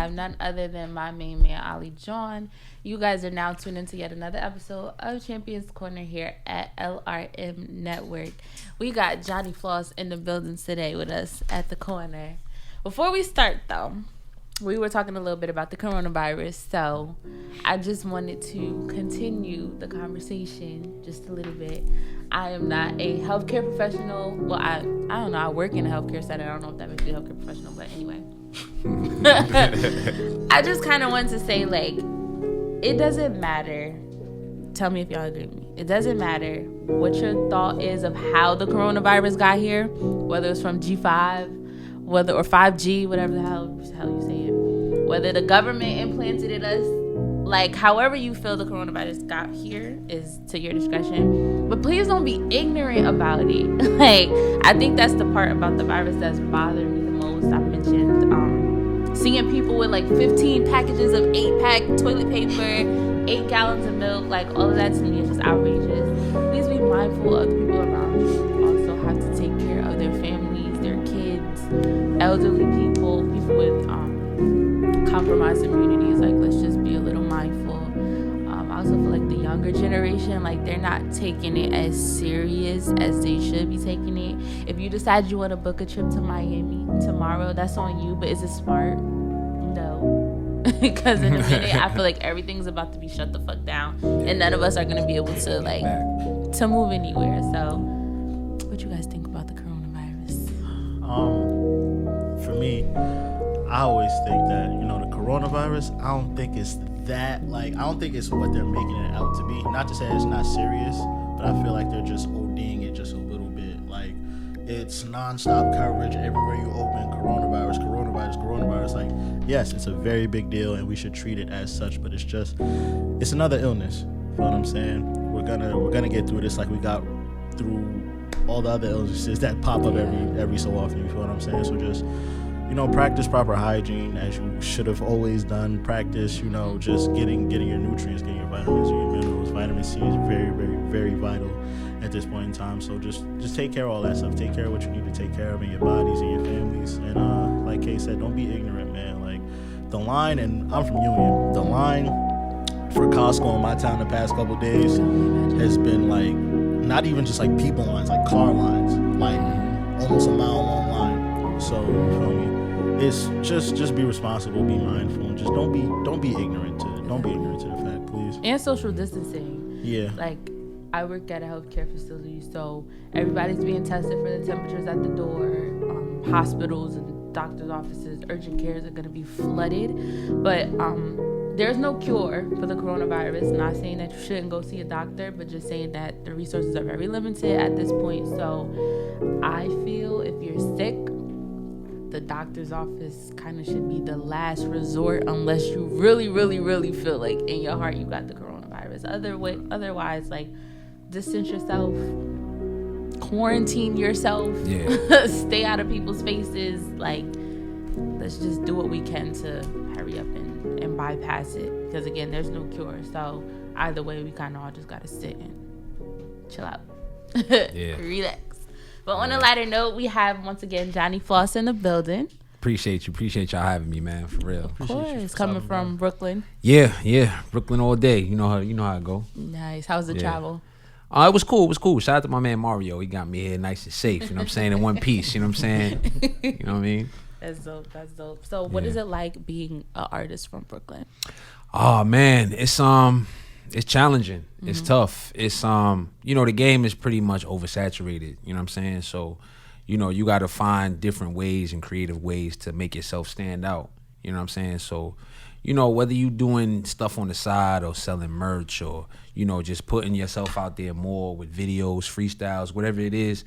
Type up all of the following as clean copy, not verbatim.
have none other than my main man, Ali John. You guys are now tuned into yet another episode of Champions Corner here at LRM Network. We got Johnnie Floss in the building today with us at the corner. Before we start, though, we were talking a little bit about the coronavirus, so I just wanted to continue the conversation just a little bit. I am not a healthcare professional. Well, I don't know. I work in a healthcare setting. I don't know if that makes you a healthcare professional, but anyway. I just kind of wanted to say, like, it doesn't matter. Tell me if y'all agree with me. It doesn't matter what your thought is of how the coronavirus got here, whether it's from G5, or 5G, whatever the hell you say it, whether the government implanted it us, like however you feel the coronavirus got here is to your discretion. But please don't be ignorant about it. Like, I think that's the part about the virus that's bothering me the most. I mentioned seeing people with like 15 packages of 8-pack toilet paper, 8 gallons of milk, like all of that to me is just outrageous. Please be mindful of the people around you. You also have to take care of their families, their kids, elderly people with compromised immunities. Like, let's just be a little mindful. I also feel like the younger generation, like, they're not taking it as serious as they should be taking it. If you decide you want to book a trip to Miami tomorrow, that's on you, but is it smart? No. Because in a minute, I feel like everything's about to be shut the fuck down, and none of us are going to be able to, like, to move anywhere. So, what you guys think about the coronavirus? For me, I always think that, the coronavirus, I don't think it's that, like, I don't think it's what they're making it out to be. Not to say it's not serious, but I feel like they're just ODing it just a little bit. Like, it's nonstop coverage everywhere you open, coronavirus. Like, yes, it's a very big deal and we should treat it as such, but it's another illness. You know what I'm saying? We're gonna get through this like we got through all the other illnesses that pop up every so often. You feel what I'm saying? So just, practice proper hygiene as you should have always done. Practice, just getting your nutrients, getting your vitamins and your minerals. Vitamin C is very, very, very vital at this point in time. So just take care of all that stuff. Take care of what you need to take care of in your bodies and your families. And like Kay said, don't be ignorant, man. Like, the line, and I'm from Union, the line for Costco in my town the past couple days has been like, not even just like people lines, like car lines, like almost a mile long line. So, you feel me? It's just be responsible, be mindful, and just don't be ignorant to it. Don't be ignorant to the fact, please. And social distancing. Yeah. Like, I work at a healthcare facility, so everybody's being tested for the temperatures at the door. Hospitals and doctors' offices, urgent cares are going to be flooded. But there's no cure for the coronavirus. Not saying that you shouldn't go see a doctor, but just saying that the resources are very limited at this point. So I feel if you're sick, the doctor's office kind of should be the last resort unless you really, really, really feel like in your heart you got the coronavirus. Otherwise, like, distance yourself, quarantine yourself, stay out of people's faces. Like, let's just do what we can to hurry up and bypass it, because again, there's no cure. So either way, we kind of all just gotta sit and chill out. Relax. But on a lighter note, we have once again Johnnie Floss in the building. Appreciate y'all having me, man, for real. Of course, coming from Brooklyn. Yeah, Brooklyn all day. You know how it go. Nice. How's the travel? It was cool. Shout out to my man Mario. He got me here nice and safe. You know what I'm saying? In one piece. You know what I'm saying? You know what I mean? That's dope. So, what is it like being an artist from Brooklyn? Oh man, it's challenging. Mm-hmm. It's tough. It's the game is pretty much oversaturated. You know what I'm saying? So, you got to find different ways and creative ways to make yourself stand out. You know what I'm saying? So, whether you doing stuff on the side or selling merch or, just putting yourself out there more with videos, freestyles, whatever it is,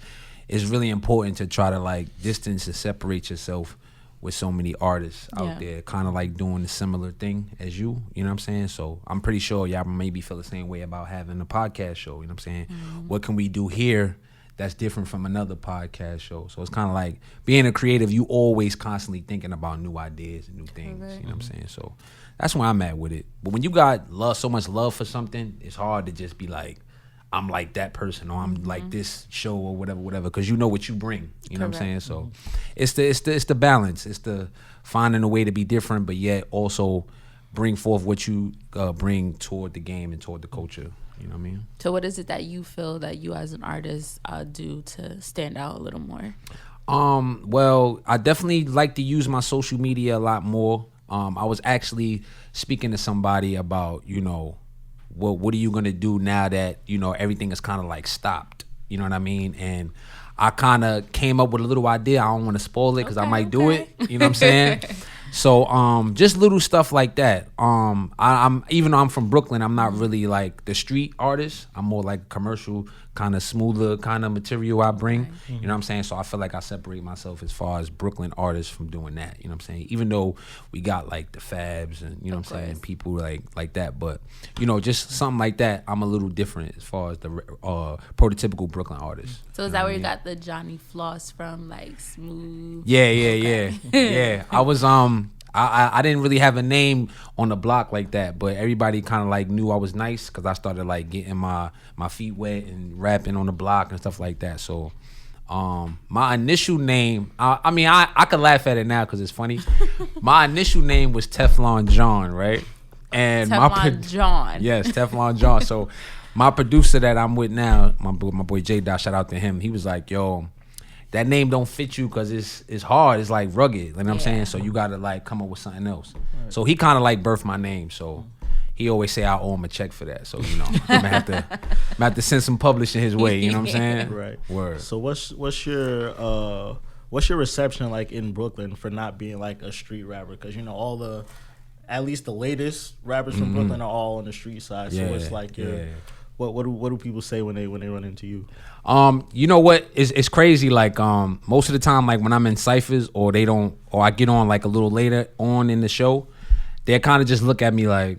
it's really important to try to, like, distance and separate yourself with so many artists out there, kind of like doing a similar thing as you know what I'm saying? So I'm pretty sure y'all maybe feel the same way about having a podcast show, you know what I'm saying? Mm-hmm. What can we do here that's different from another podcast show? So it's kind of like being a creative, you always constantly thinking about new ideas and new things, you know what I'm saying? So that's where I'm at with it. But when you got so much love for something, it's hard to just be like, I'm like that person or I'm like this show or whatever, because you know what you bring. You know what I'm saying? So it's the balance. It's the finding a way to be different, but yet also bring forth what you bring toward the game and toward the culture. You know what I mean? So what is it that you feel that you as an artist do to stand out a little more? Well, I definitely like to use my social media a lot more. I was actually speaking to somebody about, what are you gonna do now that everything is kind of like stopped? You know what I mean? And I kind of came up with a little idea. I don't want to spoil it because I might do it. You know what I'm saying? So just little stuff like that. I'm even though I'm from Brooklyn, I'm not really like the street artist. I'm more like commercial, kind of smoother kind of material I bring. You know what I'm saying? So I feel like I separate myself as far as Brooklyn artists from doing that. You know what I'm saying? Even though we got like the Fabs and you know what I'm saying, people like that, but just something like that. I'm a little different as far as the prototypical Brooklyn artist. So is that where you got the Johnnie Floss from, like smooth? Yeah. Yeah. I was I didn't really have a name on the block like that, but everybody kind of like knew I was nice because I started like getting my feet wet and rapping on the block and stuff like that. So my initial name, I could laugh at it now because it's funny. My initial name was Teflon John, right? And Teflon John. Yes, Teflon John. So my producer that I'm with now, my boy J Dot, shout out to him. He was like, yo, that name don't fit you because it's hard. It's like rugged. You know what I'm saying? So you got to like come up with something else. Right. So he kind of like birthed my name. So he always say I owe him a check for that. So, I'm going to have to send some publishing his way. You know what I'm saying? Right. Word. So what's your reception like in Brooklyn for not being like a street rapper? Because, at least the latest rappers from Brooklyn are all on the street side. So it's like what do people say when they run into you? You know what? It's crazy. Like most of the time, like when I'm in ciphers or I get on like a little later on in the show, they kind of just look at me like,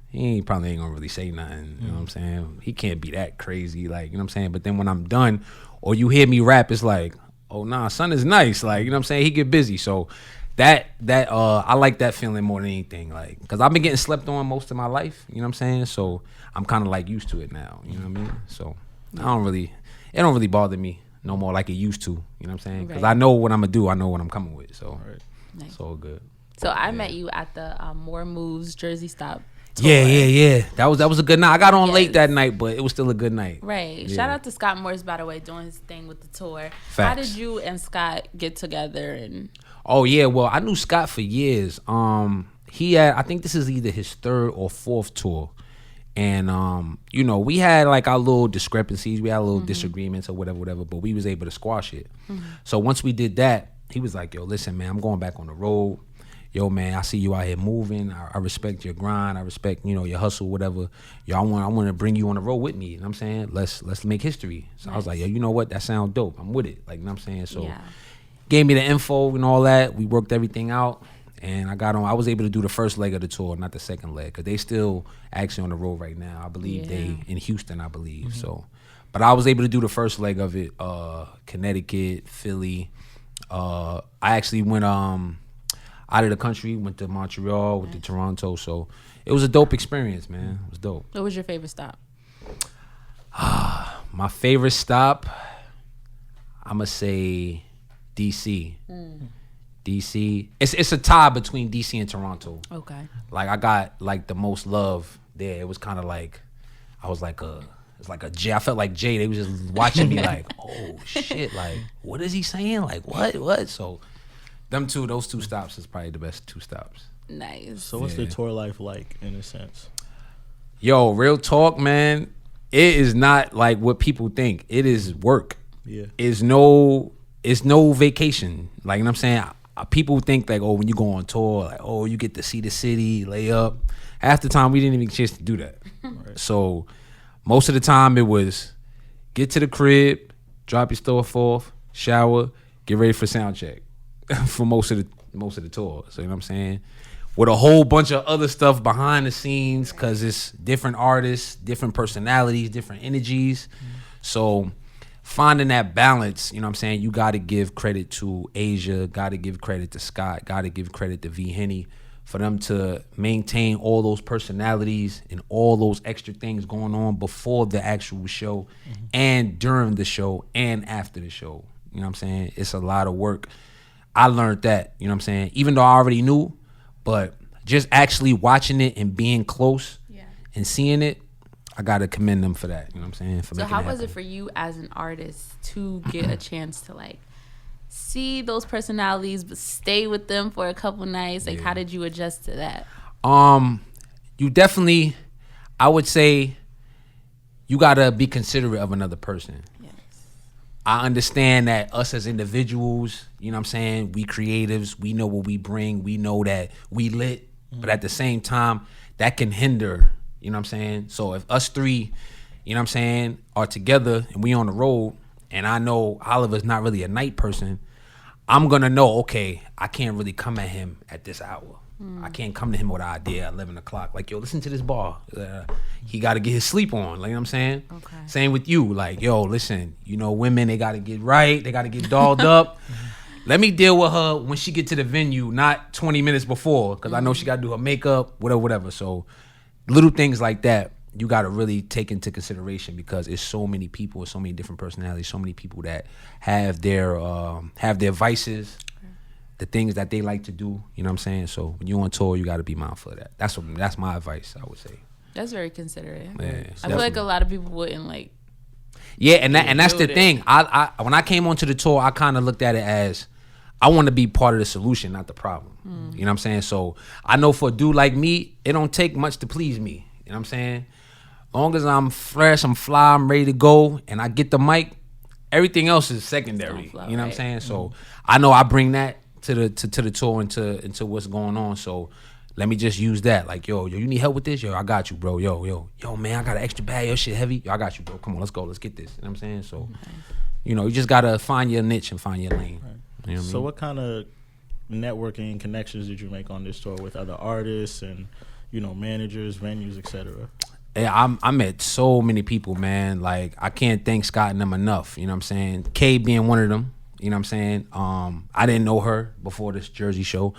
he probably ain't gonna really say nothing. You know what I'm saying? He can't be that crazy. Like, you know what I'm saying? But then when I'm done, or you hear me rap, it's like, oh nah, son is nice. Like, you know what I'm saying? He get busy. So that I like that feeling more than anything. Like, cause I've been getting slept on most of my life. You know what I'm saying? So I'm kind of like used to it now. You know what I mean? So it don't really bother me no more like it used to. You know what I'm saying? Because I know what I'm gonna do. I know what I'm coming with. So it's all good. So I met you at the More Moves Jersey Stop tour. Yeah. That was a good night. I got on late that night, but it was still a good night. Right. Yeah. Shout out to Scott Morris, by the way, doing his thing with the tour. Facts. How did you and Scott get together? And oh yeah, well I knew Scott for years. He had, I think this is either his third or fourth tour. And we had like our little discrepancies, we had a little disagreements or whatever, but we was able to squash it. So once we did that, he was like, yo, listen, man, I'm going back on the road. Yo, man, I see you out here moving. I respect your grind. I respect, your hustle, whatever. Yo, I want to bring you on the road with me. You know what I'm saying? Let's make history. So I was like, yo, you know what? That sounds dope. I'm with it. Like, you know what I'm saying? So gave me the info and all that. We worked everything out. And I was able to do the first leg of the tour, not the second leg, because they still actually on the road right now. I believe they in Houston, I believe. So, but I was able to do the first leg of it, Connecticut, Philly. I actually went out of the country, went to Montreal, went to Toronto. So it was a dope experience, man. It was dope. What was your favorite stop? My favorite stop, I'm going to say DC. DC. It's a tie between DC and Toronto. Okay. Like I got like the most love there. It was kind of like it's like a Jay. I felt like Jay. They was just watching me like, oh shit, like what is he saying? Like what? So those two stops is probably the best two stops. Nice. So what's the tour life like in a sense? Yo, real talk, man. It is not like what people think. It is work. Yeah. It's no vacation. Like, you know what I'm saying? People think like, oh, when you go on tour, like, oh, you get to see the city, lay up. Half the time, we didn't even get a chance to do that. Right. So most of the time, it was get to the crib, drop your stuff off, shower, get ready for sound check for most of the tour. So you know what I'm saying? With a whole bunch of other stuff behind the scenes, because it's different artists, different personalities, different energies. So finding that balance, you know what I'm saying? You got to give credit to Asia, got to give credit to Scott, got to give credit to V. Henny for them to maintain all those personalities and all those extra things going on before the actual show and during the show and after the show. You know what I'm saying? It's a lot of work. I learned that, you know what I'm saying? Even though I already knew, but just actually watching it and being close and seeing it, I got to commend them for that. You know what I'm saying? So how was it for you as an artist to get a chance to like see those personalities but stay with them for a couple nights? Like how did you adjust to that? You definitely, I would say you got to be considerate of another person. Yes. I understand that us as individuals, you know what I'm saying, we creatives, we know what we bring, we know that we lit, but at the same time, that can hinder. You know what I'm saying? So if us three, you know what I'm saying, are together and we on the road and I know Oliver's not really a night person, I'm going to know, okay, I can't really come at him at this hour. I can't come to him with an idea at 11 o'clock. Like, yo, listen to this bar. He got to get his sleep on. Like, you know what I'm saying? Okay. Same with you. Like, yo, listen, you know, women, they got to get right. They got to get dolled up. Let me deal with her when she get to the venue, not 20 minutes before, because I know she got to do her makeup, whatever. So little things like that, you got to really take into consideration because it's so many people, so many different personalities, so many people that have their vices, the things that they like to do. You know what I'm saying? So when you're on tour, you got to be mindful of that. That's my advice, I would say. That's very considerate. Yeah, I feel like a lot of people wouldn't like. Yeah, and that's the thing. I when I came onto the tour, I kind of looked at it as I want to be part of the solution, not the problem. You know what I'm saying? So I know for a dude like me, it don't take much to please me. You know what I'm saying? Long as I'm fresh, I'm fly, I'm ready to go, and I get the mic, everything else is secondary. You know what I'm saying? So I know I bring that to the tour into what's going on. So let me just use that. Like, yo, you need help with this? Yo, I got you, bro. Yo, man, I got an extra bag. Your shit heavy. Yo, I got you, bro. Come on, let's go. Let's get this. You know what I'm saying? So, you know, you just gotta find your niche and find your lane. Right. You know what I mean? What kind of networking and connections did you make on this tour with other artists and, you know, managers, venues, etc.? Yeah, I met so many people, man. Like, I can't thank Scott and them enough. You know what I'm saying? Kayy being one of them. You know what I'm saying? I didn't know her before this Jersey show.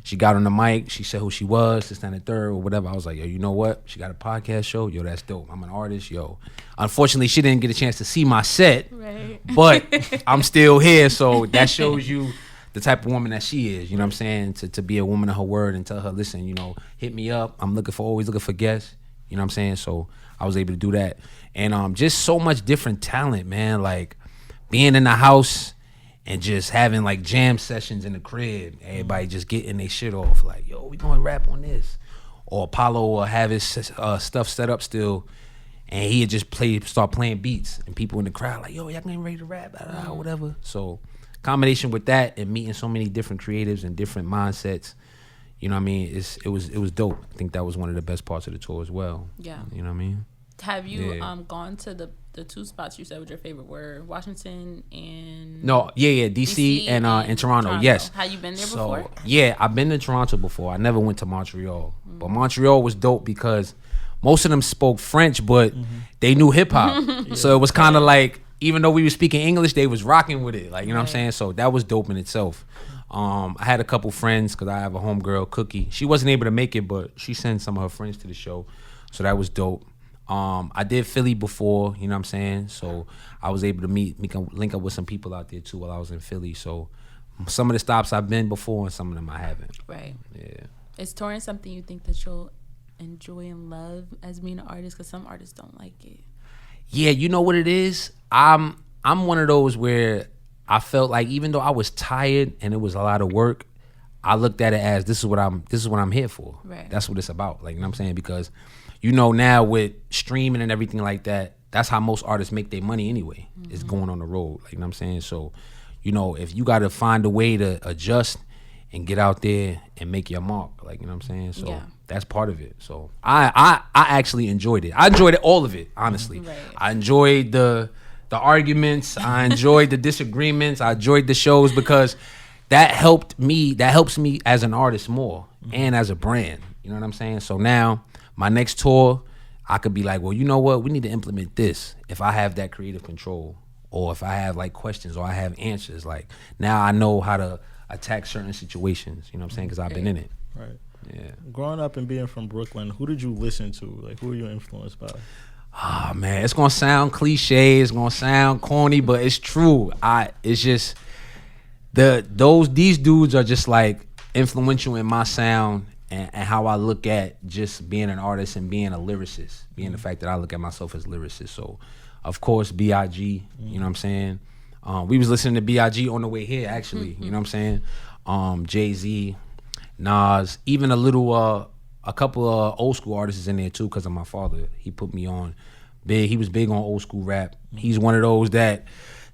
She got on the mic. She said who she was, this, and the third, or whatever. I was like, yo, you know what? She got a podcast show. Yo, that's dope. I'm an artist. Yo. Unfortunately, she didn't get a chance to see my set. Right. But I'm still here. So that shows you the type of woman that she is. You know what I'm saying? To be a woman of her word and tell her, listen, you know, hit me up. I'm always looking for guests. You know what I'm saying? So I was able to do that. And just so much different talent, man. Like being in the house and just having like jam sessions in the crib, everybody just getting their shit off. Like, yo, we gonna rap on this. Or Apollo will have his stuff set up still, and he'd just start playing beats, and people in the crowd like, yo, y'all getting ready to rap, blah, blah, blah, whatever. So combination with that and meeting so many different creatives and different mindsets, you know what I mean? It was dope. I think that was one of the best parts of the tour as well. Yeah. You know what I mean? Have you gone to the two spots you said was your favorite were Washington and DC and in Toronto. Yes. Have you been there before? Yeah, I've been to Toronto before. I never went to Montreal. But Montreal was dope because most of them spoke French, but they knew hip hop. So it was kind of like, even though we were speaking English, they was rocking with it. Like, you know what I'm saying? So that was dope in itself. I had a couple friends because I have a homegirl, Cookie. She wasn't able to make it, but she sent some of her friends to the show. So that was dope. I did Philly before, you know what I'm saying? So I was able to link up with some people out there too while I was in Philly. So some of the stops I've been before and some of them I haven't. Right. Yeah. Is touring something you think that you'll enjoy and love as being an artist? Because some artists don't like it. Yeah, you know what it is? I'm one of those where I felt like even though I was tired and it was a lot of work, I looked at it as this is what I'm here for. Right. That's what it's about. Like, you know what I'm saying? Because you know, now with streaming and everything like that, that's how most artists make their money anyway. Is going on the road. Like, you know what I'm saying? So, you know, if you got to find a way to adjust and get out there and make your mark, like, you know what I'm saying? So that's part of it. So I actually enjoyed it. I enjoyed it, all of it, honestly. Right. I enjoyed the arguments. I enjoyed the disagreements. I enjoyed the shows because that helps me as an artist more and as a brand. You know what I'm saying? So now my next tour, I could be like, well, you know what? We need to implement this if I have that creative control or if I have like questions or I have answers. Like now I know how to attack certain situations, you know what I'm saying? Because I've been in it. Right. Yeah. Growing up and being from Brooklyn, who did you listen to? Like, who were you influenced by? Ah, man, it's gonna sound cliche, it's gonna sound corny, but it's true. It's just these dudes are just like influential in my sound and how I look at just being an artist and being a lyricist, being the fact that I look at myself as lyricist. So, of course, B.I.G., you know what I'm saying? We was listening to B.I.G. on the way here, actually, you know what I'm saying? Jay-Z, Nas, even a couple of old school artists in there too because of my father. He put me on big. He was big on old school rap. He's one of those that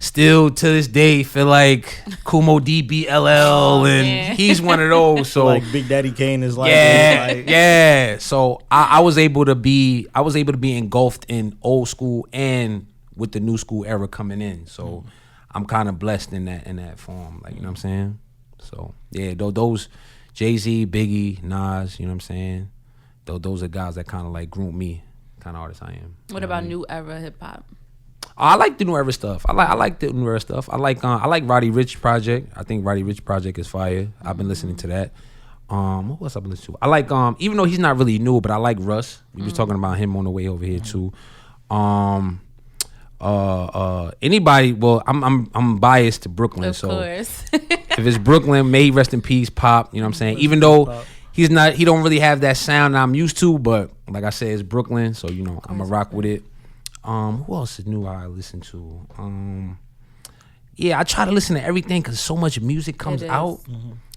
still to this day feel like Kumo DBLL, and he's one of those. So like Big Daddy Kane is like, yeah. So I was able to be engulfed in old school and with the new school era coming in. So I'm kind of blessed in that form. Like, you know what I'm saying? So yeah, those Jay-Z, Biggie, Nas, you know what I'm saying? Those are guys that kind of like groomed me, kind of artist I am. What about new era hip hop? I like the new era stuff. I like the new era stuff. I like Roddy Ricch Project. I think Roddy Ricch Project is fire. I've been listening to that. What else I've been listening to? I like even though he's not really new, but I like Russ. We was talking about him on the way over here too. Anybody? Well, I'm biased to Brooklyn, Of course. if it's Brooklyn, may he rest in peace, Pop. You know what I'm saying? Even though he don't really have that sound I'm used to, but like I said, it's Brooklyn, so you know I'm a rock with it. Who else is new I listen to? Yeah, I try to listen to everything because so much music comes out.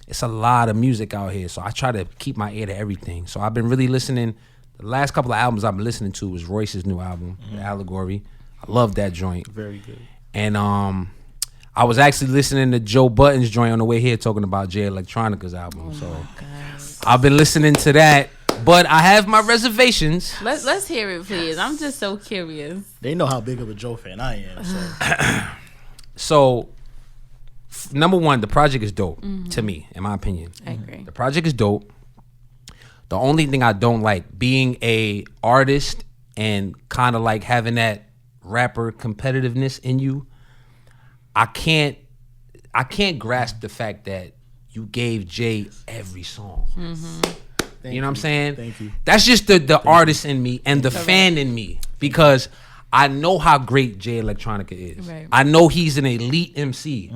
It's a lot of music out here, so I try to keep my ear to everything. So I've been really listening. The last couple of albums I've been listening to was Royce's new album, The Allegory. I love that joint. Very good. And I was actually listening to Joe Budden's joint on the way here talking about Jay Electronica's album. I've been listening to that, but I have my reservations. Let's hear it, please. I'm just so curious. They know how big of a Joe fan I am. So, number one, the project is dope to me, in my opinion. I agree. The project is dope. The only thing I don't like, being a artist and kind of like having that rapper competitiveness in you, I can't grasp the fact that you gave Jay every song. You know what I'm saying? Thank you. That's just the artist in me and the fan in me, because I know how great Jay Electronica is. Right. I know he's an elite MC.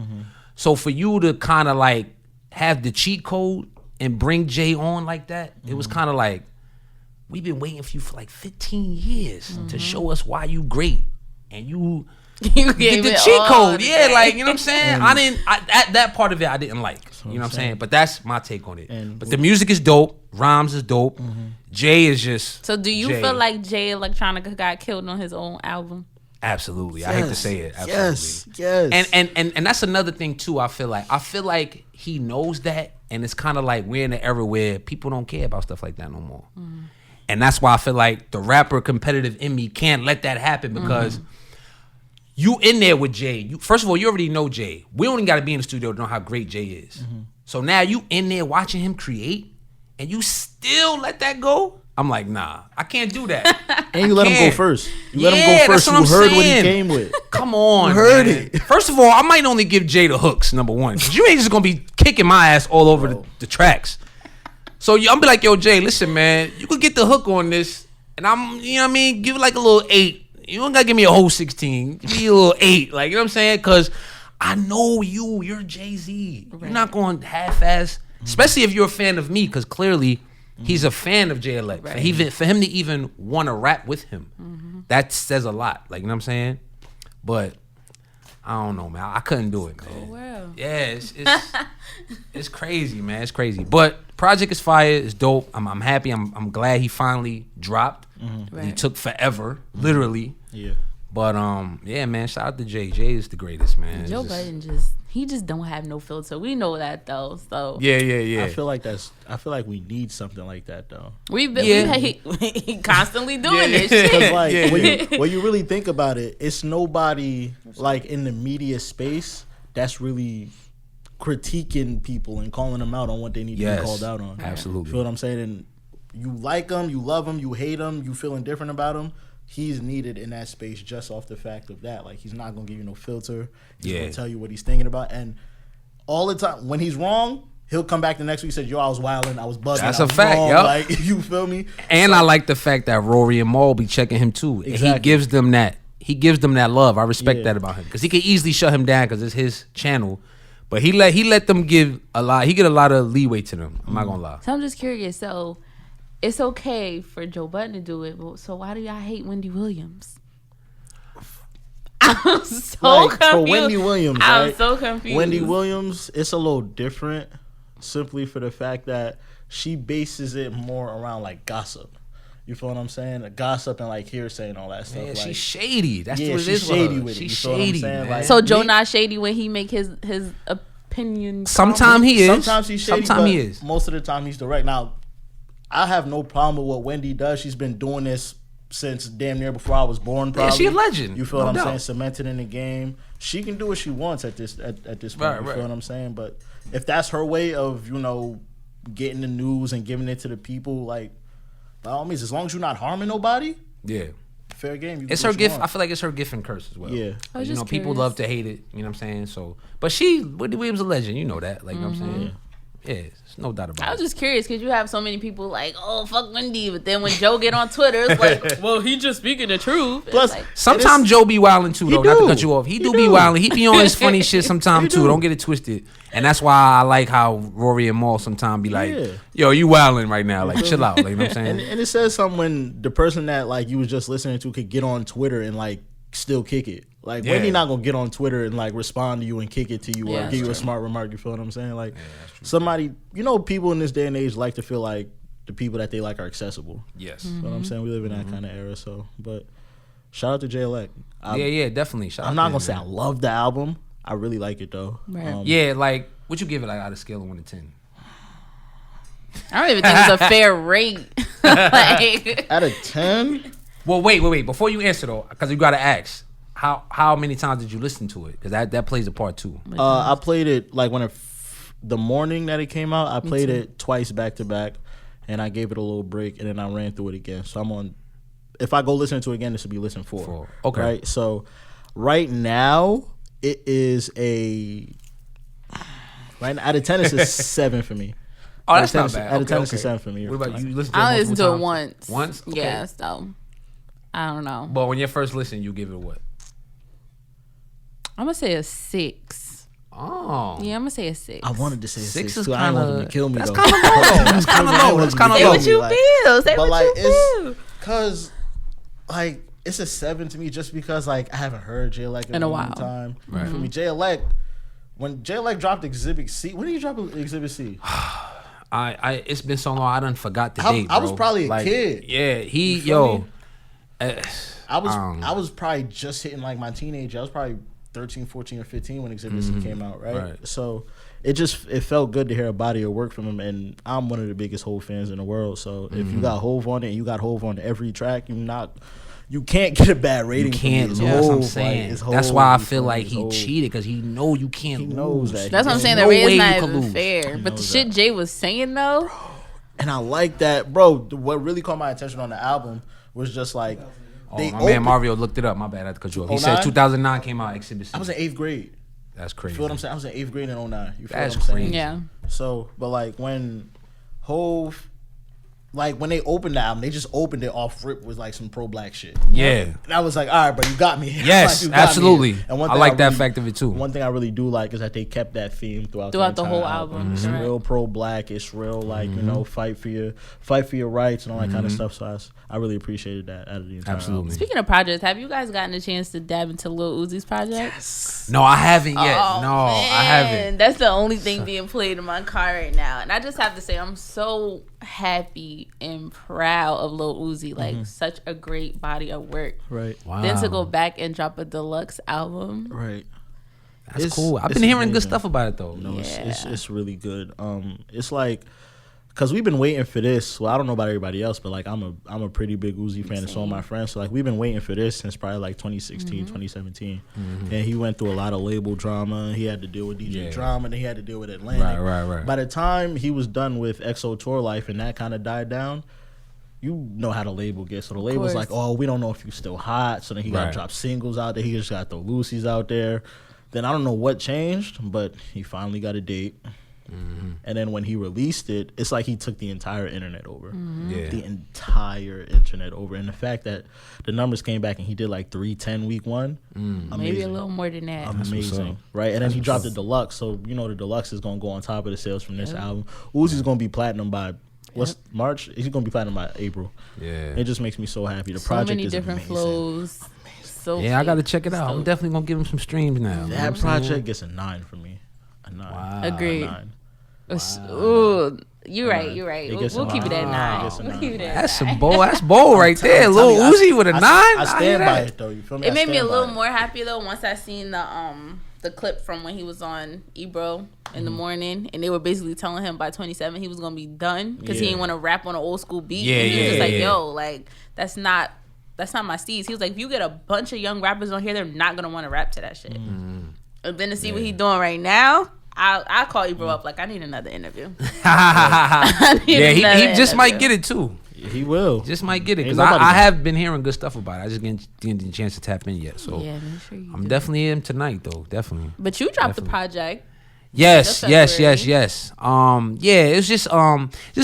So for you to kind of like have the cheat code and bring Jay on like that, it was kind of like, we've been waiting for you for like 15 years to show us why you great. And you gave the it cheat all code. the Yeah, day. like, you know what I'm saying? That part of it I didn't like. You know what I'm saying? But that's my take on it. But the music is dope. Rhymes is dope. Jay is just So do you Jay. feel like Jay Electronica got killed on his own album? Absolutely. I hate to say it. Absolutely. Yes. And that's another thing too. I feel like he knows that, and it's kind of like we're in an era where people don't care about stuff like that no more. And that's why I feel like the rapper competitive in me can't let that happen, because you in there with Jay. First of all, you already know Jay. We only got to be in the studio to know how great Jay is. So now you in there watching him create, and you still let that go? I'm like, nah, I can't do that. And you let him go first. You let him go first. That's what You I'm heard what he saying. came with. Come on, You heard man. it. First of all, I might only give Jay the hooks, number one. 'Cause you ain't just gonna be kicking my ass all over the tracks. So I'm be like, yo, Jay, listen, man, you could get the hook on this, and I'm, you know what I mean, give it like a little 8. You don't gotta give me a whole 16. Give me a little 8. Like, you know what I'm saying? Because I know you're Jay-Z. You're not going half-ass, especially if you're a fan of me, because clearly he's a fan of Jay Elect. Right. For him to even want to rap with him, that says a lot. Like, you know what I'm saying? But I don't know, man. I couldn't do it, man. Oh, wow. Yeah, it's crazy, man. It's crazy. But project is fire. It's dope. I'm happy. I'm glad he finally dropped. He Right. took forever, literally. Yeah. But yeah, man. Shout out to Jay. Jay is the greatest, man. Joe It's just- Budden he just don't have no filter. We know that though. So Yeah. I feel like we need something like that though. he constantly doing this shit. Because like Yeah. when you really think about it, it's nobody like in the media space that's really critiquing people and calling them out on what they need to be called out on. Absolutely. Feel what I'm saying? And you like them, you love them, you hate them, you feel indifferent about them. He's needed in that space just off the fact of that. Like, he's not gonna give you no filter. He's gonna tell you what he's thinking about. And all the time, when he's wrong, He'll come back the next week and say, yo, I was wilding, I was buzzing. That's I a was fact, wrong. yup. Like, you feel me? And I like the fact that Rory and Maul be checking him too. And Exactly. he gives them that. He gives them that love. I respect Yeah. that about him because he could easily shut him down because it's his channel. But he let them give a lot. He get a lot of leeway to them. I'm not gonna lie. So I'm just curious. So it's okay for Joe Budden to do it, but so why do y'all hate Wendy Williams? I'm so Like, confused. for Wendy Williams, I'm right? so confused. Wendy Williams, it's a little different simply for the fact that she bases it more around like gossip. You feel what I'm saying? A gossip and like hearsay and all that stuff. Yeah, like, she's shady. That's yeah, what it she's is. shady with her. with it. She's You feel what I'm shady, saying? man. Like, So Joe me- not shady when he make his opinion. Sometimes he is. Sometimes he's shady, Sometimes but he is. most of the time he's direct. Now, I have no problem with what Wendy does. She's been doing this since damn near before I was born. Probably. she a legend. You feel No what I'm doubt. saying? Cemented in the game. She can do what she wants at this point. Right, You right. feel what I'm saying? But if that's her way of getting the news and giving it to the people, like by all means, as long as you're not harming nobody, Yeah. fair game. You It's do her what you gift. I want. feel like it's her gift and curse as well. Yeah. I was just people curious. love to hate it. You know what I'm saying? So, but Wendy Williams a legend. You know that. Like, you know what I'm saying? Yeah, there's no doubt I about was it. just curious because you have so many people like, oh fuck Wendy, but then when Joe get on Twitter, it's like, well, he just speaking the truth. It's Plus, like, Sometimes Joe be wilding too, though. He Not to do. cut you off. He do be do. wilding. He be on his funny shit sometimes He too. do. Don't get it twisted. And that's why I like how Rory and Maul sometimes be like, Yeah. "Yo, you wilding right now? Like, chill out." Like, you know what I'm And, saying? and it says something when the person that like you was just listening to could get on Twitter and like still kick it. Like Yeah. Wendy not gonna get on Twitter and like respond to you and kick it to you Yeah, or that's give you a true. smart remark. You feel what I'm saying? Like somebody, people in this day and age like to feel like the people that they like are accessible. Yes. You know what I'm saying? We live in that kind of era. So, but shout out to Jay Elect. Yeah, definitely. Shout I'm out not to gonna him, say I man. love the album. I really like it though. Right. Yeah, like, what you give it like out of scale of 1 to 10? I don't even think it's a fair rate. Like, Out of 10, Well, wait. Before you answer though, because you gotta ask, how many times did you listen to it? Because that plays a part too. I played it like when the morning that it came out. I played it twice back to back, and I gave it a little break, and then I ran through it again. So I'm on. If I go listen to it again, this will be listen 4. 4. Okay. Right. So right now it is right out of 10. It's a 7 for me. Oh, Out of that's 10 not is- bad. Out of 10 Okay, it's a 7 for me. What about you? Listen to it I listened to multiple it times? once. Once? Okay. Yeah, so I don't know. But when you first listen, you give it what? I'm gonna say a 6. Oh. Yeah, I'm gonna say a 6. I wanted to say 6 6 is too. I didn't want them kinda- to kill me that's though. kinda low, though. That's kinda low. That's kinda Say low. what you Like, feel. Say but what like you feel. it's because like it's a 7 to me just because like I haven't heard Jay Elect In a long while. time. Right. For me, Jay Elect, when Jay Elect dropped Exhibit C, when did he drop Exhibit C? I it's been so long I done forgot the I- date. I was bro. probably a Like, kid. Yeah, You feel yo. me? I was probably just hitting like my teenage. I was probably 13, 14, or 15 when Exhibit C came out, right? So it felt good to hear a body of work from him, and I'm one of the biggest Hove fans in the world. So if you got Hove on it and you got Hove on every track, you can't get a bad rating. You can't from lose. me. That's what I'm It's saying. Hove, like, it's That's Hove, why I you feel feel me? like It's he Hove. cheated because he know you can't He lose. knows that. That's what I'm saying. no The rate way is you not could even lose. fair. But the knows shit Jay was saying though, And I like that, bro. What really caught my attention on the album was just like Oh, they my man Mario looked it up. My bad, I had to cut you off. He said 09? 2009 came out Exhibit C. I was in 8th grade. That's You crazy. feel what I'm saying? I was in 8th grade in 09. You feel That's what I'm saying? crazy. yeah. So, but like when Hove, like when they opened the album, they just opened it off rip with like some pro black shit. Yeah. And I was like, all right, bro, you got me. Yes, Like, you got me. absolutely. And one I thing like that really- fact of it too. One thing I really do like is that they kept that theme throughout The entire whole album. It's Right. real pro black. It's real like Mm-hmm. fight for your rights and all that kind of stuff. So I really appreciated that out of the entire Absolutely. Speaking of projects, have you guys gotten a chance to dab into Lil Uzi's project? No, I haven't yet. Oh, no, I haven't. man. That's the only thing being played in my car right now. And I just have to say, I'm so happy and proud of Lil Uzi. Like, such a great body of work. album. Right. Wow. Then to go back and drop a deluxe album. Right. That's It's- cool. I've it's been hearing good amazing. stuff about it though. No, Yeah. it's really good. It's like, cause we've been waiting for this. Well, I don't know about everybody else, but like I'm a pretty big Uzi fan, and so are my friends. So like we've been waiting for this since probably like 2016, 2017. And he went through a lot of label drama. He had to deal with DJ Yeah. drama, and he had to deal with Atlantic. Right. By the time he was done with EXO Tour Life and that kind of died down, you know how the label gets. So the label's course. like, oh, we don't know if you're still hot. So then he got to Right. drop singles out there. He just got to throw Lucy's out there. Then I don't know what changed, but he finally got a date. And then when he released it, it's like he took the entire internet over. Yeah. The entire internet over. And the fact that the numbers came back and he did like 310 week one, amazing. Maybe a little more than that. Amazing, right? And then he dropped the deluxe, so you know the deluxe is gonna go on top of the sales from this album. Uzi's gonna be platinum by March? He's gonna be platinum by April. Yeah, it just makes me so happy. The so project many is different amazing. flows. So yeah, I gotta check it out. I'm definitely gonna give him some streams now. That project gets a 9 for me. A 9. Wow. Agreed. A 9. Ooh, you're right. You're right. It We'll gets a keep it at 9. It gets a We'll 9. keep it at That's 9. some bold. That's bold right there. Lil Uzi with a 9. I stand by it though. You feel me? It made me a little more happy though once I seen the clip from when he was on Ebro in the morning, and they were basically telling him by 27 he was gonna be done because he didn't want to rap on an old school beat. Yeah, and he was just like, yeah. yo, like that's not my steez. He was like, if you get a bunch of young rappers on here, they're not gonna want to rap to that shit. And then to see what he's doing right now, I'll call Ebro up like I need another interview. He just might get it too. He will. Just might get it because Ain't nobody I gonna- have been hearing good stuff about it. I just didn't get a chance to tap in yet. So Yeah, make sure you I'm do. definitely in tonight though. Definitely. But you dropped the Definitely. project. Yes, That's yes. Yeah, it's just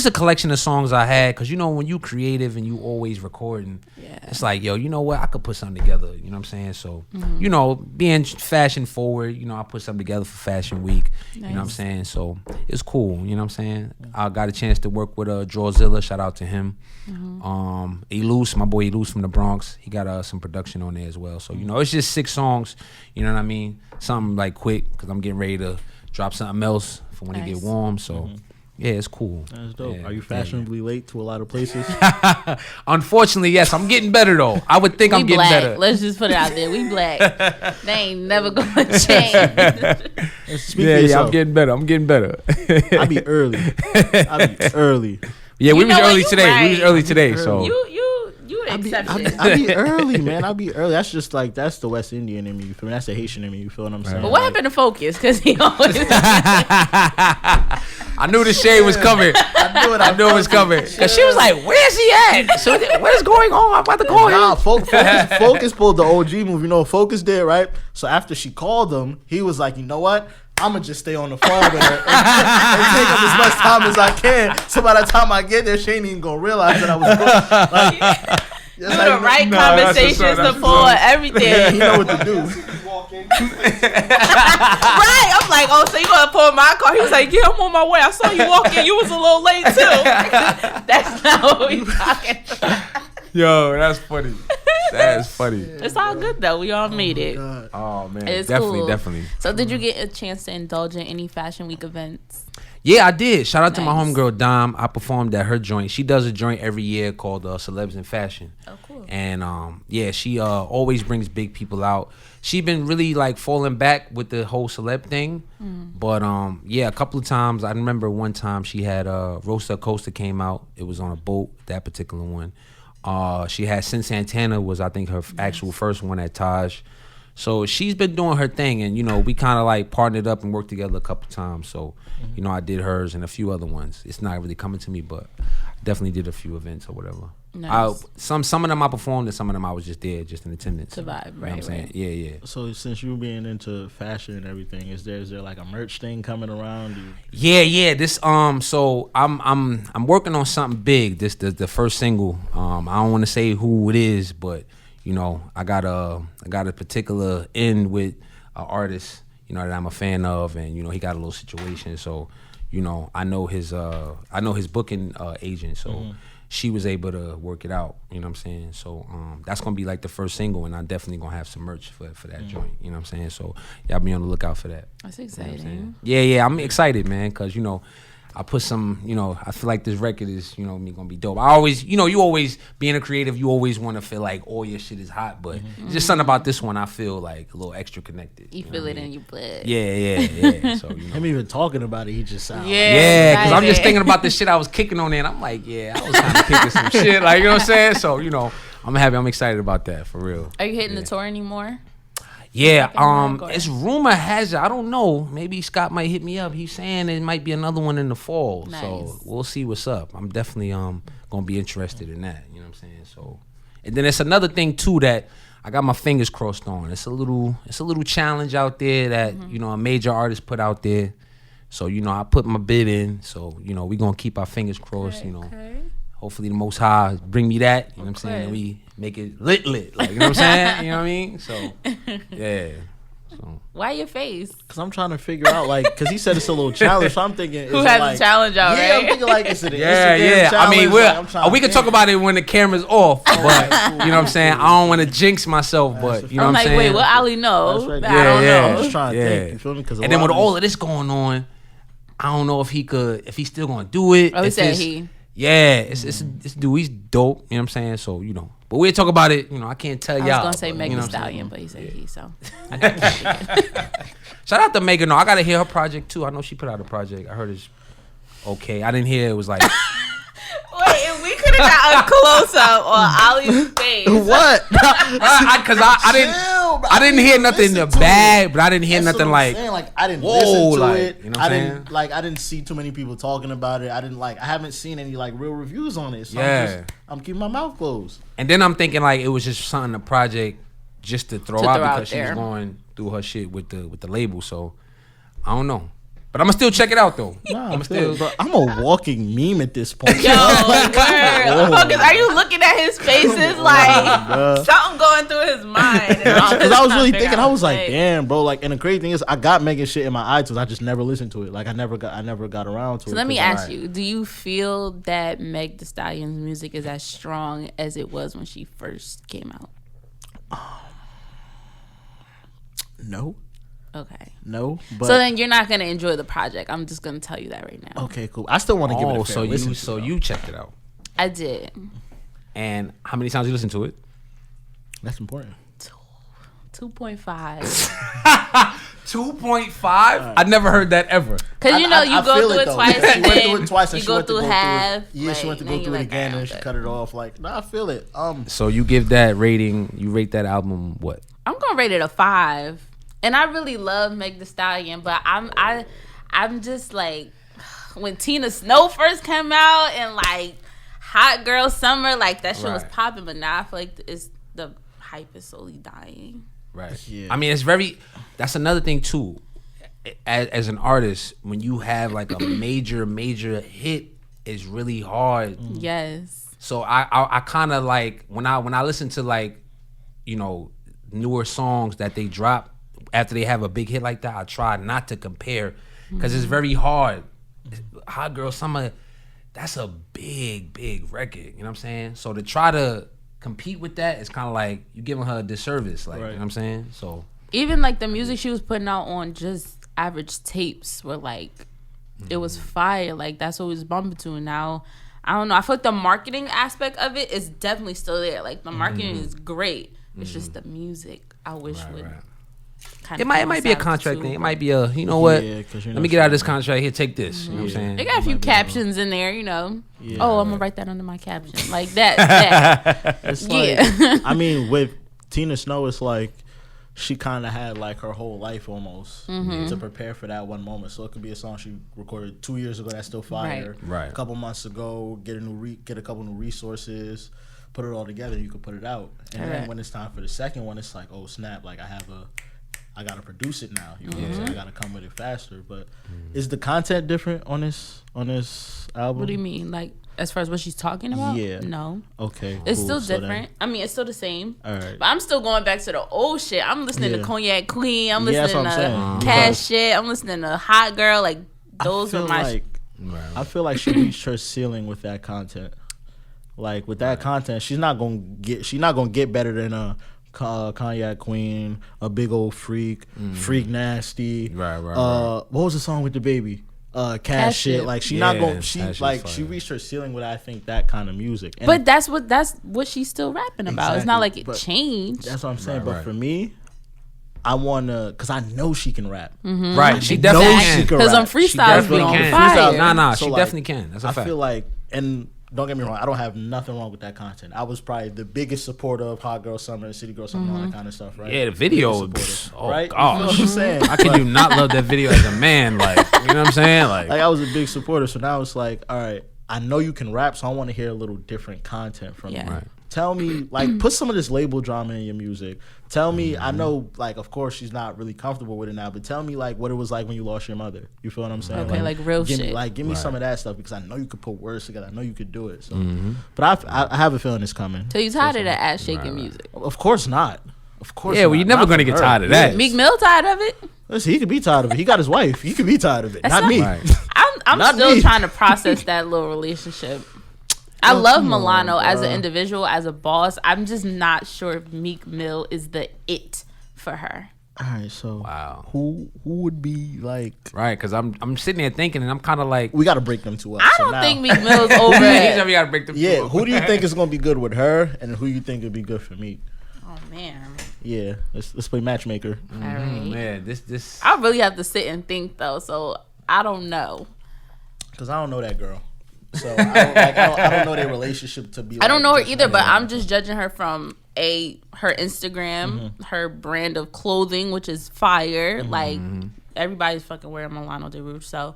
a collection of songs I had because you know when you creative and you always recording, it's like yo, you know what, I could put something together. You know what I'm saying? So you know, being fashion forward, you know, I put something together for Fashion Week. You know what I'm saying? So it's cool. You know what I'm saying? I got a chance to work with Drawzilla. Shout out to him. Eluse, my boy Eluse from the Bronx. He got some production on there as well. So you know, it's just 6 songs. You know what I mean? Something like quick because I'm getting ready to drop something else for when it get warm. So yeah, it's cool. That's dope. Yeah, Are you fashionably late to a lot of places? Unfortunately, yes. I'm getting better though. I would think I'm getting black. better. Let's just put it out there. We black. They ain't never gonna change. Speak for yourself. I'm getting better. I be early. Yeah, we You was know what? early You today. right. We was early today. So You the exception. I be early, man. I be early. That's just like that's the West Indian in me. You feel me? That's the Haitian in me. You feel what I'm saying? But what happened to Focus? Because he always. I knew the shade was coming. I knew it was coming. Cause she was like, "Where's he at? So what is going on? I'm about to call Nah, him." Focus pulled the OG move. You know what Focus did, right? So after she called him, he was like, you know what? I'm going to just stay on the phone with her and take up as much time as I can. So by the time I get there, she ain't even going to realize that I was going. Like, Do the right conversations to pull everything. Yeah, you know what to do. Right. I'm like, oh, so you gonna pull my car? He was like, yeah, I'm on my way. I saw you walking. You was a little late too. That's not what we talking about. Yo, that's funny. That's funny. It's all good though. We all made it. Oh man, It's definitely, cool. definitely. So did you get a chance to indulge in any Fashion Week events? Yeah, I did. Shout out to my Nice. homegirl Dom. I performed at her joint. She does a joint every year called Celebs in Fashion. Oh, cool. And yeah, she always brings big people out. She been really like falling back with the whole celeb thing. But yeah, a couple of times. I remember one time she had Rosa Acosta came out. It was on a boat, that particular one. She had Sin Santana was I think her actual first one at Taj. So she's been doing her thing, and you know we kind of like partnered up and worked together a couple times. So you know I did hers and a few other ones. It's not really coming to me, but I definitely did a few events or whatever. Nice. Some of them I performed, and some of them I was just there, just in attendance. To vibe, You know what right, I'm saying? right. Yeah. So since you being into fashion and everything, is there like a merch thing coming around? Yeah. This so I'm working on something big. This the first single. I don't want to say who it is, but you know I got a particular in with an artist, you know, that I'm a fan of, and you know he got a little situation. So you know I know his booking agent. So. She was able to work it out, you know what I'm saying? So that's gonna be like the first single, and I'm definitely gonna have some merch for that joint, you know what I'm saying? So y'all be on the lookout for that. That's exciting. Yeah, I'm excited, man, because you know I put some, you know, I feel like this record is, you know, gonna be dope. I always, you know, you always being a creative, you always want to feel like all your shit is hot, but just something about this one, I feel like a little extra connected. You feel it in your blood. Yeah. So you know. Him even talking about it, he just sounds. Yeah, because I'm just excited. thinking about the shit I was kicking on there, and I'm like, yeah, I was kind of kicking some shit, like, you know what I'm saying? So, you know, I'm happy, I'm excited about that, for real. Are you hitting the tour anymore? Yeah, Going? it's rumor has it, I don't know, maybe Scott might hit me up. He's saying it might be another one in the fall, Nice. so we'll see what's up. I'm definitely gonna be interested in that, you know what I'm saying? So, and then it's another thing too that I got my fingers crossed on. It's a little challenge out there that you know a major artist put out there So, you know, I put my bid in. So, you know, we gonna keep our fingers crossed, you know. Hopefully the Most High bring me that, you know what I'm saying? And we make it lit. Like, you know what I'm saying? You know what I mean? So, yeah. So. Why your face? Because I'm trying to figure out, like, because he said it's a little challenge. So I'm thinking, who has like, a challenge out, yeah, right? I'm thinking, like, is it an Yeah. Instagram challenge? I mean, we can talk about it when the camera's off, but, you know what I'm saying? I don't want to jinx myself, but, you know I'm what I'm like, saying? wait, what Ali know? Right. I don't know. I'm just trying to think. You feel me? And then with all of this going on, I don't know if he's still going to do it. Oh, he said he. Yeah, it's dude, he's dope, you know what I'm saying? So, you know. But we'll talk about it, you know, I can't tell y'all. I was going to say Meg you Thee know Stallion, but he said he, so. I got Shout out to Megan. No, I got to hear her project, too. I know she put out a project. I heard it's okay. I didn't hear it was like... Wait, if we could have got a close-up on Ali's face. What? Because I didn't hear nothing bad, but I didn't hear nothing like... I didn't whoa, listen to like, it. you know what I'm saying? I didn't see too many people talking about it. I haven't seen any like real reviews on it. So Yeah. I'm keeping my mouth closed. And then I'm thinking like it was just something, a project just to throw out because she was there. going through her shit with the label. So I don't know. But I'm going to still check it out, though. Nah, I'm a walking meme at this point. Yo, Focus, are you looking at his faces like something going through his mind? Because I was really thinking, I was like, damn, bro. Like, and the crazy thing is, I got Megan shit in my iTunes. I just never listened to it. Like, I never got around to it. So let me ask you: do you feel that Meg Thee Stallion's music is as strong as it was when she first came out? No. Okay. No. But so then you're not gonna enjoy the project. I'm just gonna tell you that right now. Okay, cool. I still want to give it a fair listen. So you checked it out. I did. And how many times you listened to it? That's important. 2.5. 2.5? I never heard that ever. Because you know you go through it twice and then you go through half. Yeah, she went to go through it again and she cut it off. Like, nah, I feel it. So you give that rating? You rate that album what? I'm gonna rate it a 5. And I really love Meg Thee Stallion, but I'm just like, when Tina Snow first came out and like Hot Girl Summer, like that shit was popping, but now I feel like the hype is slowly dying. Right. Yeah. I mean, that's another thing too. As an artist, when you have like a major hit, it's really hard. Yes. So I kind of like when I listen to like, you know, newer songs that they drop after they have a big hit like that, I try not to compare because it's very hard. Hot Girl Summer, that's a big record. You know what I'm saying? So to try to compete with that, it's kind of like you giving her a disservice. Like, you know what I'm saying? So even like the music she was putting out on just average tapes were like, it was fire. Like that's what we was bumping to. And now, I don't know. I feel like the marketing aspect of it is definitely still there. Like the marketing is great. It's just the music I wish would. It might be a contract thing. It might be a, you know what? Yeah, let me get out of this contract. Here, take this. You know what I'm saying? They got a few captions in there, you know. Yeah. Oh, I'm gonna write that under my caption, like that. It's like, I mean, with Tina Snow, it's like she kind of had like her whole life almost to prepare for that one moment. So it could be a song she recorded 2 years ago that's still fire. Right. A couple months ago, get a couple new resources, put it all together. You could put it out, and then when it's time for the second one, it's like, oh snap! Like I gotta produce it now. You know what I'm saying? I gotta come with it faster. But is the content different on this album? What do you mean? Like as far as what she's talking about? Yeah. No. Okay. It's still different. I mean, it's still the same. All right. But I'm still going back to the old shit. I'm listening to Cognac Queen. I'm listening to saying. Cash shit. I'm listening to Hot Girl. Like those are my. I feel like she reached her ceiling with that content. Like with that content, she's not gonna get better than a Cognac Queen, a big old freak, freak nasty. Right. What was the song with the baby? Cash shit. Like she reached her ceiling with, I think, that kind of music. And but that's what she's still rapping about. Exactly. It's not like it changed. That's what I'm saying. But for me, I wanna, cause I know she can rap. Mm-hmm. Right. She definitely can. Cause on freestyles be on fire. Nah. So she definitely can. That's a fact. I feel like, and don't get me wrong, I don't have nothing wrong with that content. I was probably the biggest supporter of Hot Girl Summer and City Girl Summer, all that kind of stuff, right? Yeah, the video, right? gosh. You know what I'm saying? How can you not love that video as a man? Like, you know what I'm saying? Like I was a big supporter, so now it's like, all right, I know you can rap, so I want to hear a little different content from you. Right. Tell me, like, put some of this label drama in your music. Tell me, I know, like, of course she's not really comfortable with it now, but tell me, like, what it was like when you lost your mother. You feel what I'm saying? Okay, like real give shit. Me, like, give me some of that stuff because I know you could put words together. I know you could do it. So, but I have a feeling it's coming. So you tired of that ass shaking music? Of course not. Of course. Yeah, well, you're never gonna get tired of that. Meek Mill tired of it? Listen, he could be tired of it. He got his wife. He could be tired of it. Not me. Right. I'm Not still me. trying to process that little relationship. I love Milano as an individual, as a boss. I'm just not sure if Meek Mill is the it for her. All right, so Wow. who would be like? Right, because I'm sitting there thinking, and I'm kind of like, We got to break them two up. I So don't now- think Meek Mill's over he it. said we gotta break them. Yeah, two up. who do you think is gonna be good with her, and who you think would be good for me? Oh, man. Yeah, let's play matchmaker. All right. Man, this. I really have to sit and think, though, so I don't know. Because I don't know that girl, so I don't know their relationship to be. I don't know her just either, but running I'm just judging her from her Instagram, her brand of clothing, which is fire. Like everybody's fucking wearing Milano de Rouge, so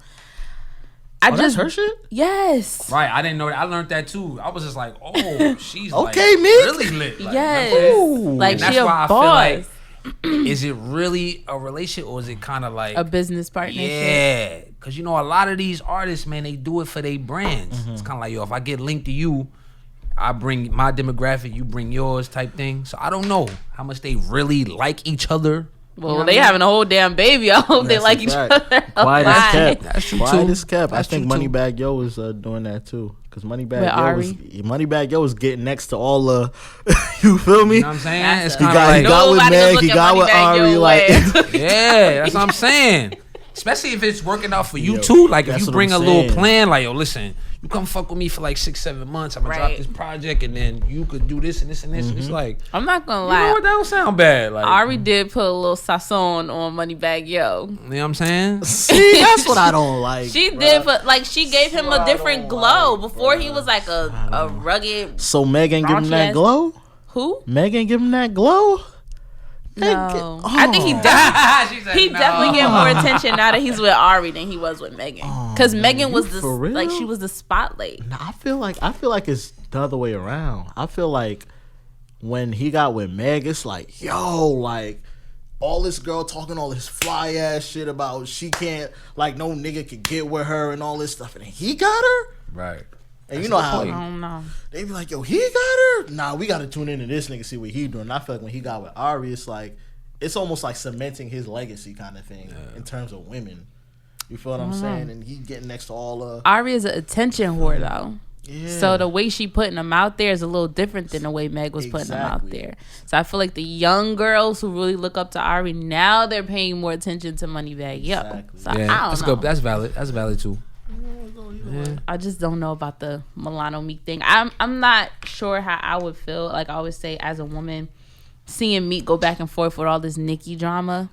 I Oh, just that's her shit. yes, Right, I didn't know that. I learned that too. I was just like, oh, she's Okay, like, Meek. really lit. Like, yes, Ooh. like And she that's a why I boss, feel like, is it really a relationship or is it kind of like a business partnership. yeah? Because you know, a lot of these artists, man, they do it for their brands. It's kind of like, yo, if I get linked to you, I bring my demographic, you bring yours, type thing. So I don't know how much they really like each other. Well, You know what they I mean? having a whole damn baby. I hope they That's like a each fact. other. Quiet as kept. That's true Quiet too. as kept. That's I think true, too. Moneybagg Yo was doing that too. Because Moneybagg With Yo Ari? Moneybagg Yo was getting next to all the. You feel me? You know what I'm saying? That's It's a- He kind of got, he like, got with Nobody Meg. look He at got with Moneybagg Yo Ari. Like, yeah, that's what I'm saying. Especially if it's working out for you Yo, too. Like if that's you what bring I'm a little saying. plan, like, yo, listen, you come fuck with me for like 6-7 months. I'm gonna drop Right. this project, and then you could do this and this and this. And it's like, I'm not gonna you lie. know what? That don't sound bad. Like, Ari did put a little sazon on Moneybagg Yo. you know what I'm saying? see, that's what I don't like. She bruh. did, but like she gave him what a I different don't glow. like, Before he bruh. was like a rugged. So Megan give him Raunchy that ass- glow. Who? Megan give him that glow. No, Oh. I think he She said he no. definitely get more attention now that he's with Ari than he was with Megan. Because Megan was you the for real? like she was the spotlight. Nah, I feel like it's the other way around. I feel like when he got with Meg, it's like, yo, like all this girl talking all this fly ass shit about she can't, like no nigga could get with her and all this stuff, and then he got her. Right. And you know how I don't know. they be like, yo, he got her. Nah, we gotta tune into this nigga, see what he doing. And I feel like when he got with Ari, it's like it's almost like cementing his legacy kind of thing in terms of women. You feel what I'm saying? And he getting next to all Ari is an attention whore though. yeah. So the way she putting them out there is a little different than the way Meg was putting them out Exactly. there. So I feel like the young girls who really look up to Ari now they're paying more attention to Moneybagg Yo. Exactly. So Yeah, I that's don't know. good. That's valid. That's valid too. I just don't know about the Milano Meek thing. I'm not sure how I would feel. Like I always say, as a woman, seeing Meek go back and forth with all this Nicki drama,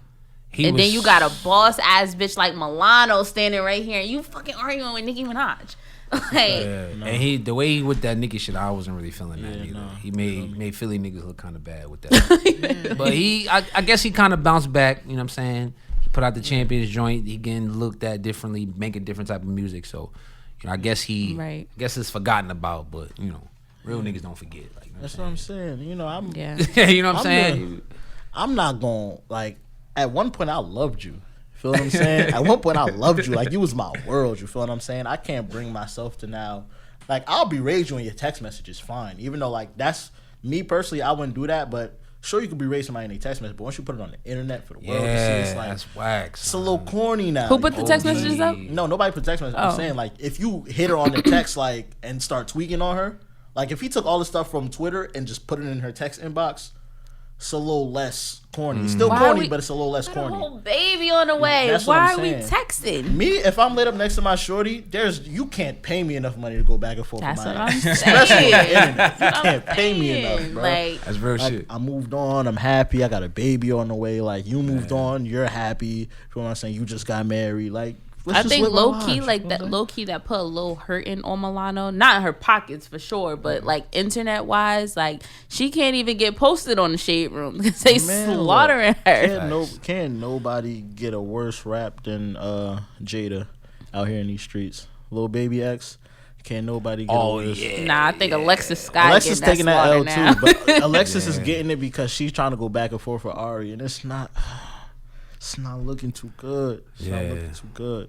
and then you got a boss ass bitch like Milano standing right here, and you fucking arguing with Nicki Minaj. Like, And the way he with that Nicki shit, I wasn't really feeling that either. He made Philly niggas look kind of bad with that. But I guess he kind of bounced back. You know what I'm saying? He put out the Champions joint. He getting looked at differently, making different type of music. So, you know, I guess Right. it's forgotten about. But you know, real niggas don't forget. Like, you know That's what I'm saying. You know, I'm yeah. you know what I'm I'm saying? I'm not going like at one point I loved you. Feel what I'm saying? At one point I loved you. Like you was my world. You feel what I'm saying? I can't bring myself to now. Like I'll berate you in your text messages, fine. Even though like that's me personally, I wouldn't do that. But sure, you could berate somebody in their text message. But once you put it on the internet for the world to see, Yeah, it's like that's whack. it's a little corny now. Who put the you know? text messages up? No, nobody put text messages. Oh. I'm saying like if you hit her on the text like and start tweaking on her, like if he took all the stuff from Twitter and just put it in her text inbox, it's a little less corny. It's still Why corny, we- but it's a little less Got a corny. whole baby on the way. That's what Why I'm are we saying. texting? Me, if I'm laid up next to my shorty, you can't pay me enough money to go back and forth That's with what my I'm ass. saying. Especially on the internet. You I'm can't pay me saying, enough, bro. Like, That's real Like, shit. I moved on. I'm happy. I got a baby on the way. Like you moved on. You're happy. You know what I'm saying? You just got married. Like let's I just think live our low lives, key, you like know that what I'm low key that put a little hurting on Milano. Not in her pockets for sure, but like internet wise, like she can't even get posted on the Shade Room because they Man, slaughtering her. Can't nobody get a worse rap than Jada out here in these streets. Lil Baby X Can't nobody get Oh, over this. yeah. Nah, I think Alexis Sky Alexis getting taking that L now. too, but Alexis is Yeah. getting it because she's trying to go back and forth with Ari, and it's not looking too good. It's not looking too good.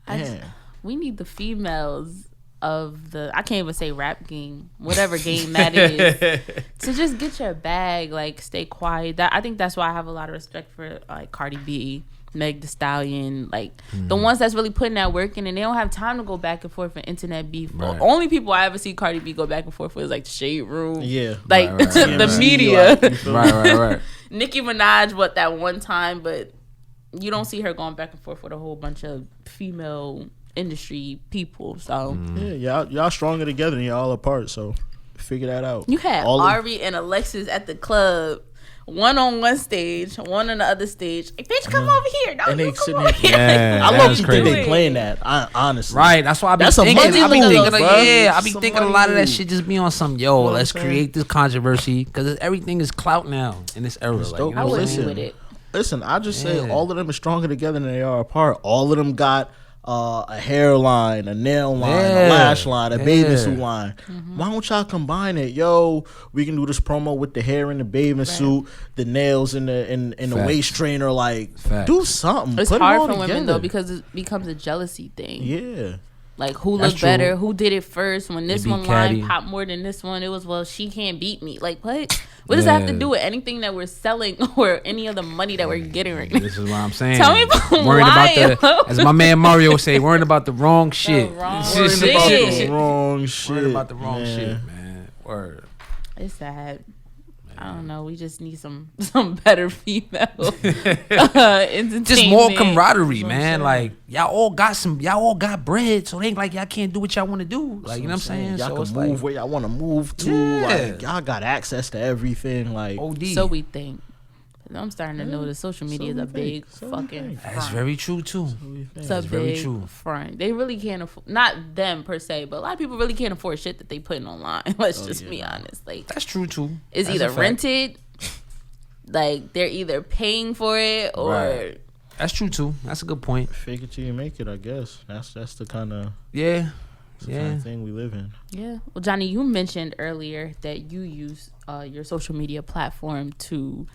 Man. We need the females of the, I can't even say rap game, whatever game that is, to just get your bag, like stay quiet. I think that's why I have a lot of respect for like Cardi B, Meg Thee Stallion, like the ones that's really putting that work in, and they don't have time to go back and forth for internet beef. Right. Only people I ever see Cardi B go back and forth with is like the Shade Room, Yeah. like Right. the TMZ, media. like, you feel me? Right. Nicki Minaj, that one time, but you don't see her going back and forth with a whole bunch of female industry people. So Yeah, y'all stronger together than y'all apart. So figure that out. you had All of- Ari and Alexis at the club, one on one stage, one on the other stage. Like, bitch, come over here. No, And you they come sitting over there- here. Yeah, I that love was you crazy. think they playing that. Honestly, Right, that's why I be That's a thinking. money I be move, thinking, like, bruh. yeah, I be Some thinking a money lot of that move. shit just be on some, yo, what let's I'm saying? create this controversy because everything is clout now in this era. Like, dope. you know I what I'm wouldn't saying? with it. Listen, I just say Yeah. all of them are stronger together than they are apart. All of them got a hairline, a nail line, a Yeah. lash line, a bathing Yeah. suit line. Why don't y'all combine it? Yo, we can do this promo with the hair in the bathing suit, the nails in the Facts. waist trainer. Like, Facts. do something. It's Put it hard all for women together. though because it becomes a jealousy thing. Yeah. Like who That's looked better, true. who did it first. When this be one catty. line popped more than this one, it was, well, she can't beat me. Like what? What does that have to Yeah. do with anything that we're selling or any of the money that we're getting right now? This is what I'm saying. Tell me if I'm Worrying lying. about as my man Mario say, worrying about the wrong shit. wrong Worrying shit. about Shit. the wrong shit. Worrying about the wrong man. shit, man. Word. It's sad. I don't know. We just need some better female entertainment. Just more camaraderie, what I'm man. saying. Like y'all all got bread, so it ain't like y'all can't do what y'all want to do. Like, you know what I'm saying? Y'all So can it's move like where y'all want to move to. Yeah. Like, y'all got access to everything. Like, OD. So we think. I'm starting to know that social media is a we think. big So we fucking think. That's front. very true too. It's a That's very big true. front. They really can't afford, not them per se, but a lot of people really can't afford shit that they putting online. Let's just be honest. Like, That's true too. it's That's either a fact. rented, like they're either paying for it or Right. That's true too. That's a good point. fake it till you make it, I guess. That's the kind of Yeah. thing we live in. yeah. Well, Johnny, you mentioned earlier that you use your social media platform to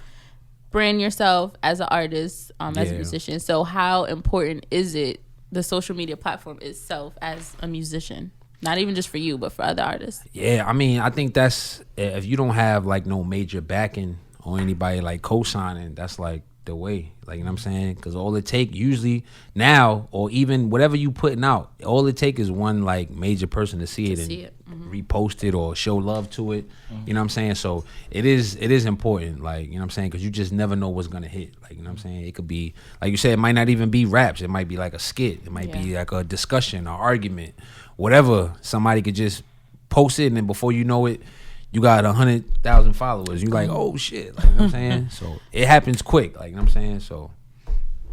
brand yourself as an artist, as a Yeah. musician. So how important is it, the social media platform itself as a musician? Not even just for you, but for other artists. Yeah, I mean, I think that's, if you don't have like no major backing or anybody like co-signing, that's like the way, like, you know what I'm saying? Because all it take usually now, or even whatever you putting out, all it take is one like major person to see it and see it. repost it or show love to it. You know what I'm saying? So it is important, like, you know what I'm saying? Because you just never know what's gonna hit. Like, you know what I'm saying? It could be, like you said, it might not even be raps. It might be like a skit. It might be like a discussion or argument, whatever. Somebody could just post it, and then before you know it, you got 100,000 followers. You like, oh shit, like, you know what I'm saying? So it happens quick, like, you know what I'm saying? So,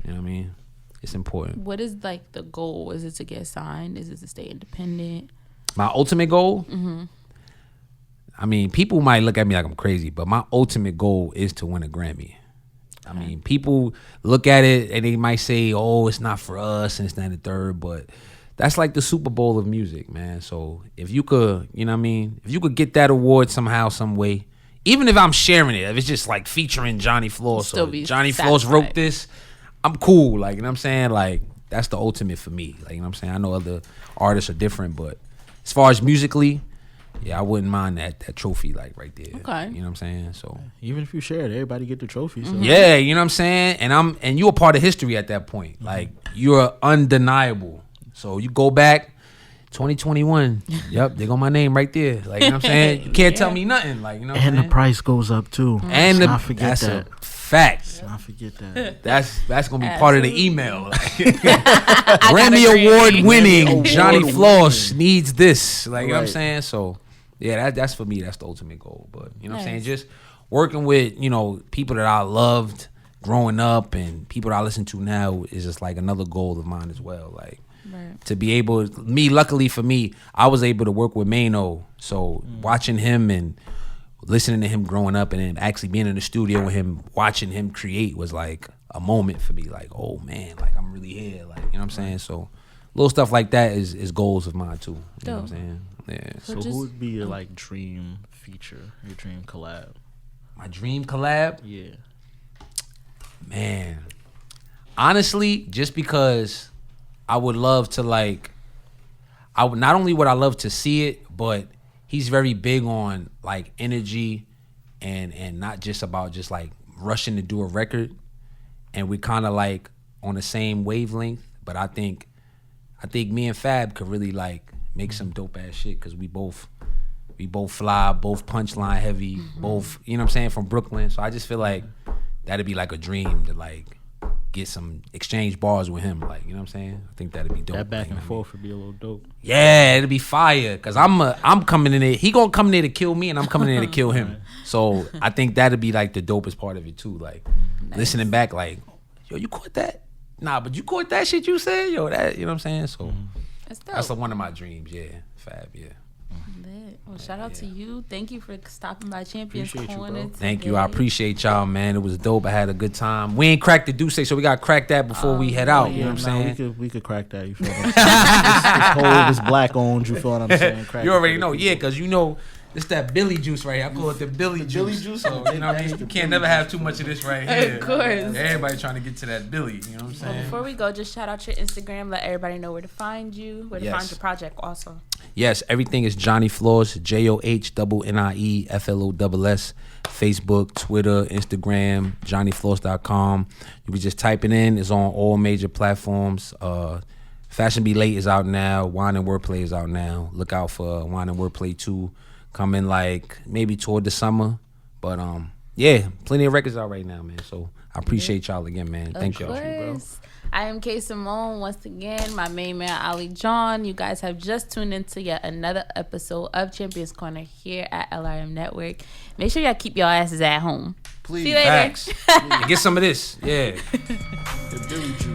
you know what I mean? It's important. What is like the goal? Is it to get signed? Is it to stay independent? My ultimate goal, I mean, people might look at me like I'm crazy, but my ultimate goal is to win a Grammy. I mean, people look at it and they might say, oh, it's not for us and it's not the third, but that's like the Super Bowl of music, man. So if you could, you know what I mean? If you could get that award somehow, some way, even if I'm sharing it, if it's just like featuring Johnnie Floss, Still or be Johnnie Floss satisfied. wrote this, I'm cool. Like, you know what I'm saying? Like, that's the ultimate for me. Like, you know what I'm saying? I know other artists are different, but as far as musically, yeah, I wouldn't mind that trophy, like, right there. Okay. You know what I'm saying? So Even if you share it, everybody get the trophy. So. yeah, you know what I'm saying? And you're a part of history at that point. Like, you're undeniable. So you go back 2021. Yep, they got my name right there. Like, you know what I'm saying? You can't tell me nothing. Like, you know what I'm And saying? the price goes up too. And Let's not forget that's that. a fact. Let's not forget that. That's gonna be part of the email. Like, Grammy. Grammy award winning Grammy Johnnie award Floss winning. needs this. Like, you know what I'm Right. saying? So yeah, that's for me, that's the ultimate goal. But you know what I'm saying? Nice. Just working with, you know, people that I loved growing up and people that I listen to now is just like another goal of mine as well. Like, to be able, luckily for me, I was able to work with Mano. So watching him and listening to him growing up and then actually being in the studio with him, watching him create was like a moment for me. Like, oh man, like I'm really here. Like, you know what I'm saying? So little stuff like that is goals of mine too. You know what I'm saying? Yeah. So who would be your like dream feature, your dream collab? My dream collab? Yeah. Man. Honestly, just because I would love to like, not only would I love to see it, but he's very big on like energy and not just about just like rushing to do a record. And we kind of like on the same wavelength, but I think me and Fab could really like make some dope ass shit because we both fly, both punchline heavy, both, you know what I'm saying, from Brooklyn. So I just feel like that'd be like a dream to like get some exchange bars with him, like, you know what I'm saying? I think that'd be dope. That back like, and forth would be a little dope. Yeah, it'd be fire. Cause I'm coming in there. He gonna come in there to kill me, and I'm coming in there to kill him. So I think that'd be like the dopest part of it too. Like listening back, like, yo, you caught that? Nah, but you caught that shit you said, yo. That, you know what I'm saying? So that's one of my dreams. Yeah, Fab. Yeah. Well, shout out to you. Thank you for stopping by Champions Corner. Thank you. I appreciate y'all, man. It was dope. I had a good time. We ain't cracked the Deuce, so we got to crack that before we head out. You know what I'm saying? We could crack that. You feel what I'm saying? It's cold. It's black owned. You feel what I'm saying? You already know. Yeah, because you know, it's that Billy juice right here. I call it the Billy juice. So, you know what I mean? You can't never have too much of this right here. Of course. Everybody trying to get to that Billy. You know what I'm saying? Well, before we go, just shout out your Instagram. Let everybody know where to find you, where to find your project also. Yes, everything is Johnnie Floss, JOHNNIEFLOSS. Facebook, Twitter, Instagram, JohnnyFloss.com. You can just type it in. It's on all major platforms. Fashion Be Late is out now. Wine and Wordplay is out now. Look out for Wine and Wordplay 2. Coming like maybe toward the summer. But yeah, plenty of records out right now, man. So I appreciate y'all again, man. Thank y'all. Bro. I am Kayy Simone once again, my main man Ali John. You guys have just tuned into yet another episode of Champions Corner here at LRM Network. Make sure y'all keep your asses at home. Please. See you later. Get some of this. Yeah. The Billy juice.